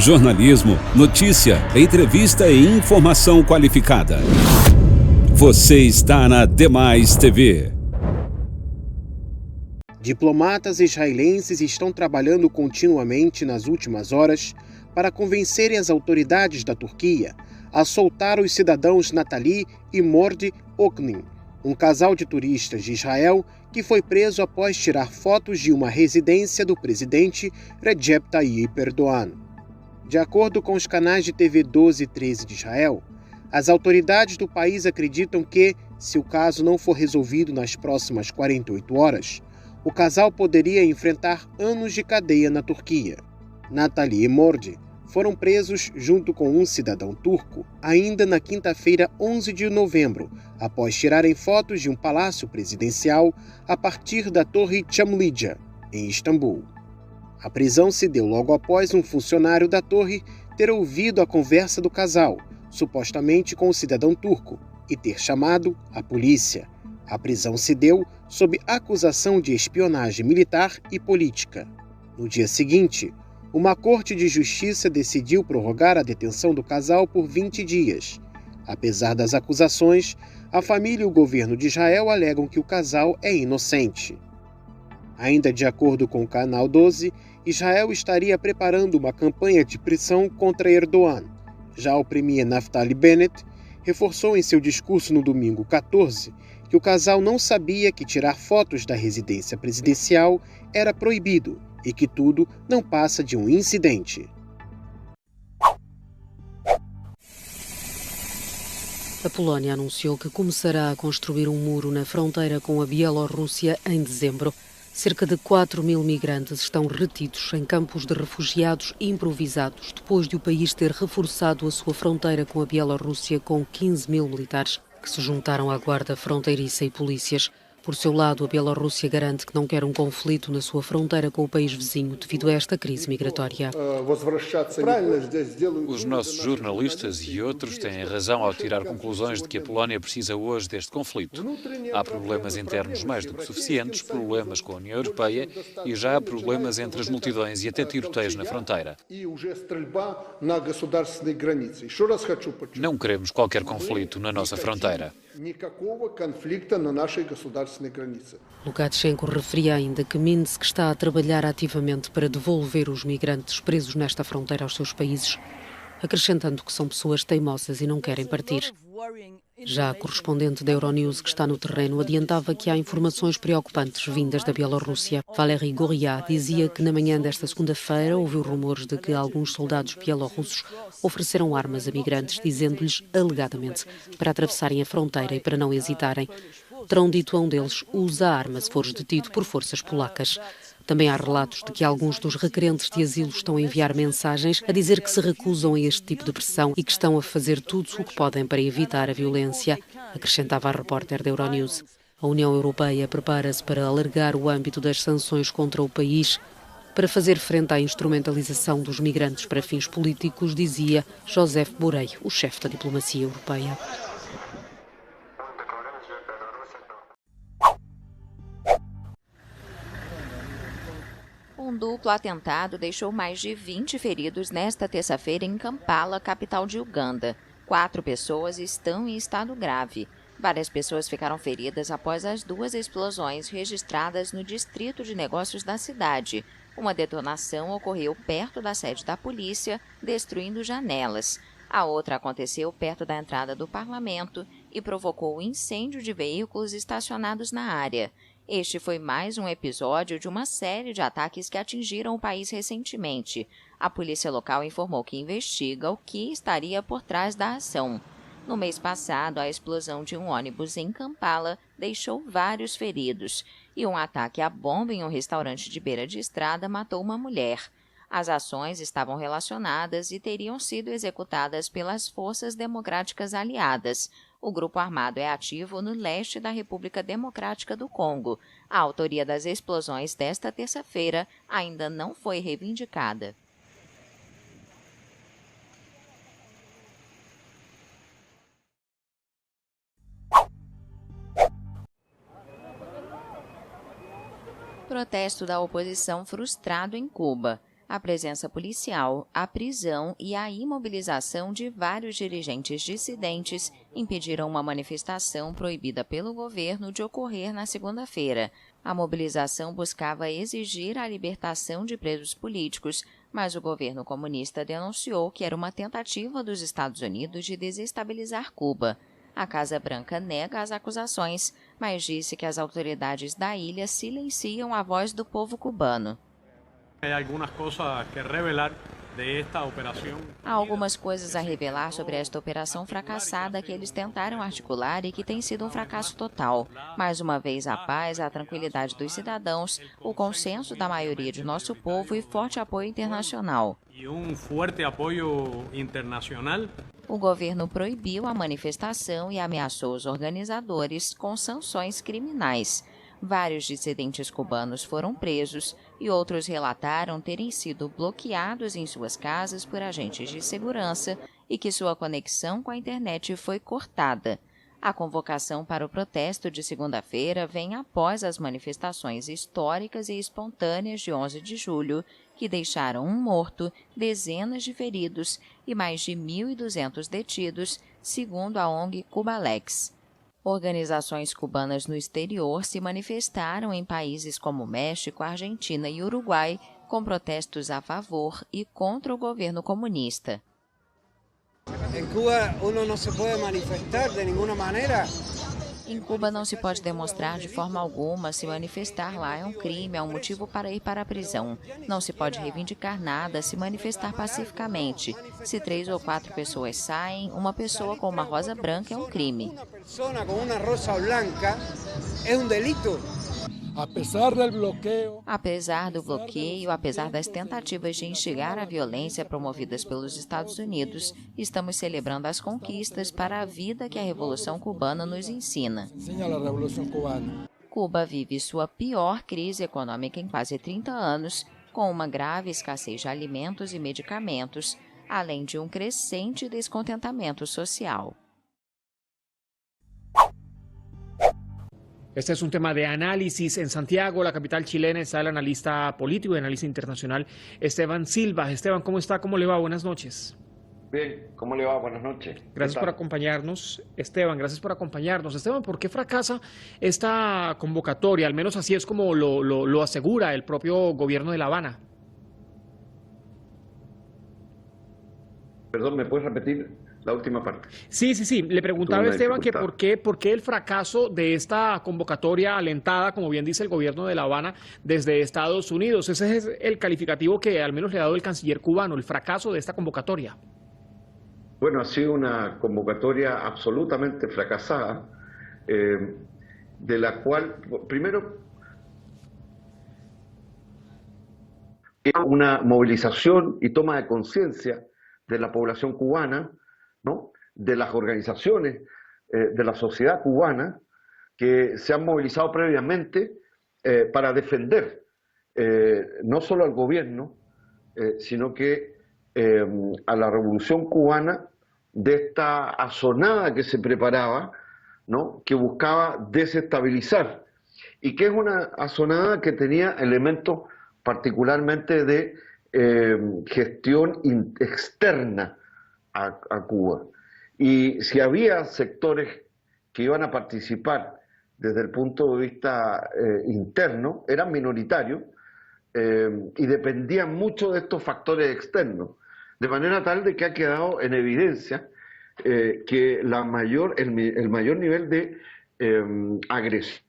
Jornalismo, notícia, entrevista e informação qualificada. Você está na Demais TV. Diplomatas israelenses estão trabalhando continuamente nas últimas horas para convencerem as autoridades da Turquia a soltar os cidadãos Natali e Mordi Oknin, um casal de turistas de Israel que foi preso após tirar fotos de uma residência do presidente Recep Tayyip Erdogan. De acordo com os canais de TV 12 e 13 de Israel, as autoridades do país acreditam que, se o caso não for resolvido nas próximas 48 horas, o casal poderia enfrentar anos de cadeia na Turquia. Natali e Mordi foram presos junto com um cidadão turco ainda na quinta-feira, 11 de novembro, após tirarem fotos de um palácio presidencial a partir da Torre Çamlıca, em Istambul. A prisão se deu logo após um funcionário da torre ter ouvido a conversa do casal, supostamente com o cidadão turco, e ter chamado a polícia. A prisão se deu sob acusação de espionagem militar e política. No dia seguinte, uma corte de justiça decidiu prorrogar a detenção do casal por 20 dias. Apesar das acusações, a família e o governo de Israel alegam que o casal é inocente. Ainda de acordo com o Canal 12, Israel estaria preparando uma campanha de pressão contra Erdogan. Já o premier Naftali Bennett reforçou em seu discurso no domingo 14 que o casal não sabia que tirar fotos da residência presidencial era proibido e que tudo não passa de um incidente. A Polónia anunciou que começará a construir um muro na fronteira com a Bielorrússia em dezembro. Cerca de 4.000 migrantes estão retidos em campos de refugiados improvisados, depois de o país ter reforçado a sua fronteira com a Bielorrússia com 15.000 militares, que se juntaram à guarda fronteiriça e polícias. Por seu lado, a Bielorrússia garante que não quer um conflito na sua fronteira com o país vizinho devido a esta crise migratória. Os nossos jornalistas e outros têm razão ao tirar conclusões de que a Polónia precisa hoje deste conflito. Há problemas internos mais do que suficientes, problemas com a União Europeia e já há problemas entre as multidões e até tiroteios na fronteira. Não queremos qualquer conflito na nossa fronteira. Lukashenko referia ainda que Minsk está a trabalhar ativamente para devolver os migrantes presos nesta fronteira aos seus países, acrescentando que são pessoas teimosas e não querem partir. Já a correspondente da Euronews, que está no terreno, adiantava que há informações preocupantes vindas da Bielorrússia. Valery Goria dizia que na manhã desta segunda-feira ouviu rumores de que alguns soldados bielorrussos ofereceram armas a migrantes, dizendo-lhes, alegadamente, para atravessarem a fronteira e para não hesitarem. Terão dito a um deles, usa a arma se fores detido por forças polacas. Também há relatos de que alguns dos requerentes de asilo estão a enviar mensagens a dizer que se recusam a este tipo de pressão e que estão a fazer tudo o que podem para evitar a violência, acrescentava a repórter da Euronews. A União Europeia prepara-se para alargar o âmbito das sanções contra o país para fazer frente à instrumentalização dos migrantes para fins políticos, dizia Josep Borrell, o chefe da diplomacia europeia. Um duplo atentado deixou mais de 20 feridos nesta terça-feira em Kampala, capital de Uganda. 4 pessoas estão em estado grave. Várias pessoas ficaram feridas após as 2 explosões registradas no distrito de negócios da cidade. Uma detonação ocorreu perto da sede da polícia, destruindo janelas. A outra aconteceu perto da entrada do parlamento e provocou o incêndio de veículos estacionados na área. Este foi mais um episódio de uma série de ataques que atingiram o país recentemente. A polícia local informou que investiga o que estaria por trás da ação. No mês passado, a explosão de um ônibus em Kampala deixou vários feridos e um ataque à bomba em um restaurante de beira de estrada matou uma mulher. As ações estavam relacionadas e teriam sido executadas pelas Forças Democráticas Aliadas. O grupo armado é ativo no leste da República Democrática do Congo. A autoria das explosões desta terça-feira ainda não foi reivindicada. Protesto da oposição frustrado em Cuba. a presença policial, a prisão e a imobilização de vários dirigentes dissidentes impediram uma manifestação proibida pelo governo de ocorrer na segunda-feira. A mobilização buscava exigir a libertação de presos políticos, mas o governo comunista denunciou que era uma tentativa dos Estados Unidos de desestabilizar Cuba. A Casa Branca nega as acusações, mas disse que as autoridades da ilha silenciam a voz do povo cubano. Há algumas coisas a revelar sobre esta operação fracassada que eles tentaram articular e que tem sido um fracasso total. Mais uma vez, a paz, a tranquilidade dos cidadãos, o consenso da maioria de nosso povo e forte apoio internacional. O governo proibiu a manifestação e ameaçou os organizadores com sanções criminais. Vários dissidentes cubanos foram presos e outros relataram terem sido bloqueados em suas casas por agentes de segurança e que sua conexão com a internet foi cortada. A convocação para o protesto de segunda-feira vem após as manifestações históricas e espontâneas de 11 de julho, que deixaram um morto, dezenas de feridos e mais de 1.200 detidos, segundo a ONG Cubalex. Organizações cubanas no exterior se manifestaram em países como México, Argentina e Uruguai, com protestos a favor e contra o governo comunista. Em Cuba, uno não se pode manifestar de nenhuma maneira. Em Cuba não se pode demonstrar de forma alguma. Se manifestar lá é um crime, é um motivo para ir para a prisão. Não se pode reivindicar nada, se manifestar pacificamente. Se 3 ou 4 pessoas saem, uma pessoa com uma rosa branca é um crime. Uma pessoa com uma rosa branca é um delito. Apesar do bloqueio, apesar das tentativas de instigar a violência promovidas pelos Estados Unidos, estamos celebrando as conquistas para a vida que a Revolução Cubana nos ensina. Cuba vive sua pior crise econômica em quase 30 anos, com uma grave escassez de alimentos e medicamentos, além de um crescente descontentamento social. Este es un tema de análisis. En Santiago, la capital chilena, está el analista político y analista internacional Esteban Silva. Esteban, ¿cómo está? ¿Cómo le va? Buenas noches. Bien, ¿cómo le va? Buenas noches. Gracias por acompañarnos, Esteban. Gracias por acompañarnos. Esteban, ¿por qué fracasa esta convocatoria? Al menos así es como lo asegura el propio gobierno de La Habana. Perdón, ¿me puedes repetir la última parte? Sí. Le preguntaba a Esteban que por qué el fracaso de esta convocatoria alentada, como bien dice el gobierno de La Habana, desde Estados Unidos. Ese es el calificativo que al menos le ha dado el canciller cubano, el fracaso de esta convocatoria. Bueno, ha sido una convocatoria absolutamente fracasada, de la cual, primero, una movilización y toma de conciencia de la población cubana, ¿no? De las organizaciones de la sociedad cubana que se han movilizado previamente para defender no solo al gobierno, sino que a la revolución cubana de esta asonada que se preparaba, ¿no? Que buscaba desestabilizar y que es una asonada que tenía elementos particularmente de gestión externa a Cuba. Y si había sectores que iban a participar desde el punto de vista interno, eran minoritarios y dependían mucho de estos factores externos, de manera tal de que ha quedado en evidencia que el mayor nivel de agresión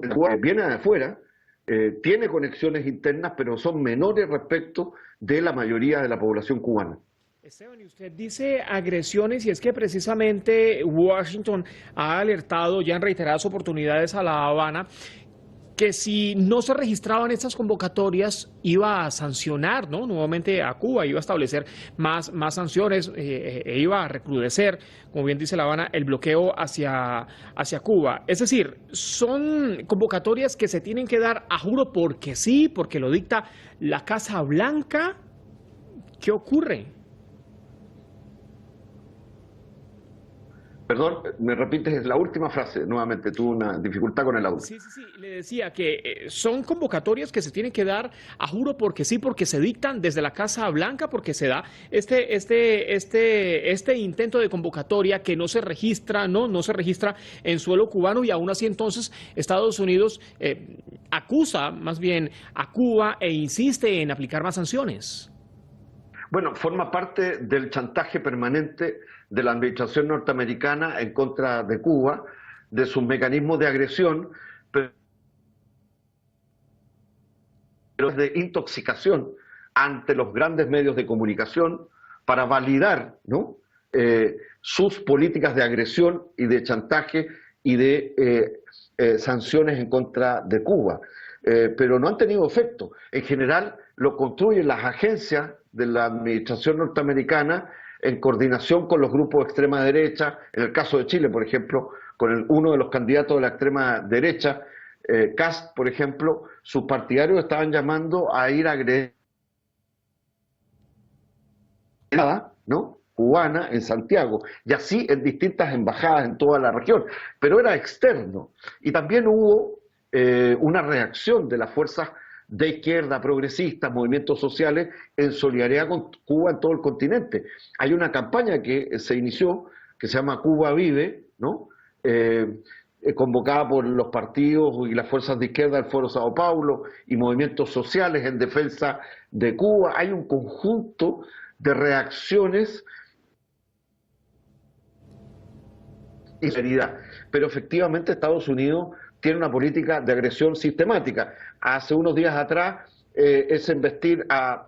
que viene de afuera, tiene conexiones internas, pero son menores respecto de la mayoría de la población cubana. Esteban, y usted dice agresiones, y es que precisamente Washington ha alertado ya en reiteradas oportunidades a La Habana que si no se registraban estas convocatorias iba a sancionar, ¿no? Nuevamente a Cuba, iba a establecer más sanciones, iba a recrudecer, como bien dice La Habana, el bloqueo hacia Cuba. Es decir, son convocatorias que se tienen que dar a juro porque sí, porque lo dicta la Casa Blanca. ¿Qué ocurre? Perdón, me repites la última frase nuevamente, tuve una dificultad con el audio. Sí, le decía que son convocatorias que se tienen que dar a juro porque sí, porque se dictan desde la Casa Blanca, porque se da este intento de convocatoria que no se registra, no se registra en suelo cubano, y aún así entonces Estados Unidos acusa más bien a Cuba e insiste en aplicar más sanciones. Bueno, forma parte del chantaje permanente de la administración norteamericana en contra de Cuba, de sus mecanismos de agresión, pero de intoxicación ante los grandes medios de comunicación para validar, ¿no?, sus políticas de agresión y de chantaje y de sanciones en contra de Cuba. Pero no han tenido efecto. En general lo construyen las agencias de la administración norteamericana en coordinación con los grupos de extrema derecha. En el caso de Chile, por ejemplo, con uno de los candidatos de la extrema derecha, Kast, por ejemplo, sus partidarios estaban llamando a ir a agredir, ¿no?, cubana en Santiago, y así en distintas embajadas en toda la región, pero era externo. Y también hubo una reacción de las fuerzas de izquierda, progresistas, movimientos sociales, en solidaridad con Cuba en todo el continente. Hay una campaña que se inició, que se llama Cuba Vive, ¿no?, convocada por los partidos y las fuerzas de izquierda del Foro Sao Paulo y movimientos sociales en defensa de Cuba. Hay un conjunto de reacciones y seriedad, pero efectivamente Estados Unidos tiene una política de agresión sistemática. Hace unos días atrás es embestir a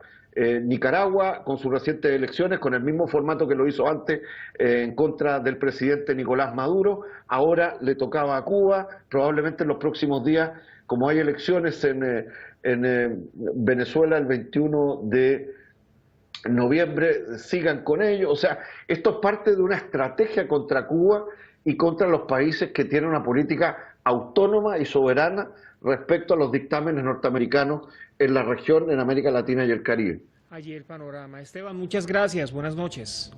Nicaragua con sus recientes elecciones con el mismo formato que lo hizo antes en contra del presidente Nicolás Maduro. Ahora le tocaba a Cuba. Probablemente en los próximos días, como hay elecciones en Venezuela el 21 de noviembre, sigan con ello. O sea, esto es parte de una estrategia contra Cuba y contra los países que tienen una política autónoma y soberana respecto a los dictámenes norteamericanos en la región, en América Latina y el Caribe. Allí el panorama. Esteban, muchas gracias. Buenas noches.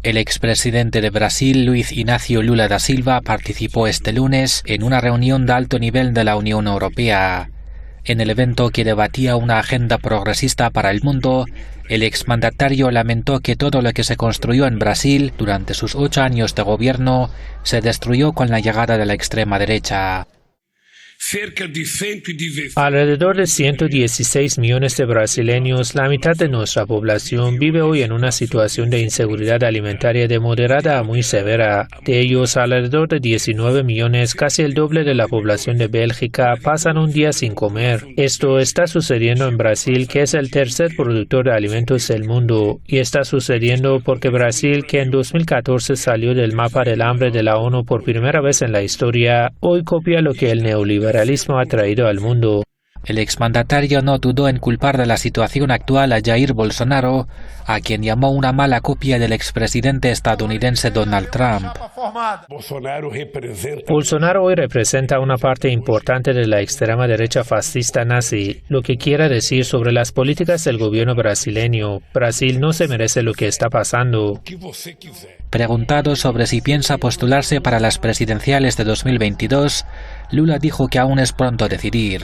El expresidente de Brasil, Luiz Inácio Lula da Silva, participó este lunes en una reunión de alto nivel de la Unión Europea. En el evento, que debatía una agenda progresista para el mundo, el exmandatario lamentó que todo lo que se construyó en Brasil durante sus 8 años de gobierno se destruyó con la llegada de la extrema derecha. Alrededor de 116 millones de brasileños, la mitad de nuestra población, vive hoy en una situación de inseguridad alimentaria de moderada a muy severa. De ellos, alrededor de 19 millones, casi el doble de la población de Bélgica, pasan un día sin comer. Esto está sucediendo en Brasil, que es el tercer productor de alimentos del mundo, y está sucediendo porque Brasil, que en 2014 salió del mapa del hambre de la ONU por primera vez en la historia, hoy copia lo que el neoliberalismo ha traído al mundo. El exmandatario no dudó en culpar de la situación actual a Jair Bolsonaro, a quien llamó una mala copia del expresidente estadounidense Donald Trump. Bolsonaro hoy representa una parte importante de la extrema derecha fascista nazi, lo que quiere decir sobre las políticas del gobierno brasileño. Brasil no se merece lo que está pasando. Preguntado sobre si piensa postularse para las presidenciales de 2022, Lula dijo que aún es pronto decidir,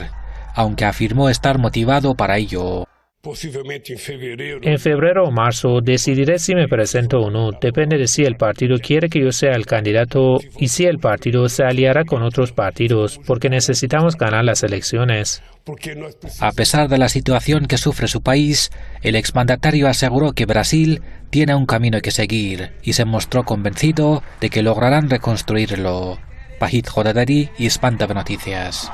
aunque afirmó estar motivado para ello. En febrero o marzo decidiré si me presento o no. Depende de si el partido quiere que yo sea el candidato y si el partido se aliará con otros partidos, porque necesitamos ganar las elecciones. A pesar de la situación que sufre su país, el exmandatario aseguró que Brasil tiene un camino que seguir y se mostró convencido de que lograrán reconstruirlo. Pajit Jodadari y Hispantv Noticias.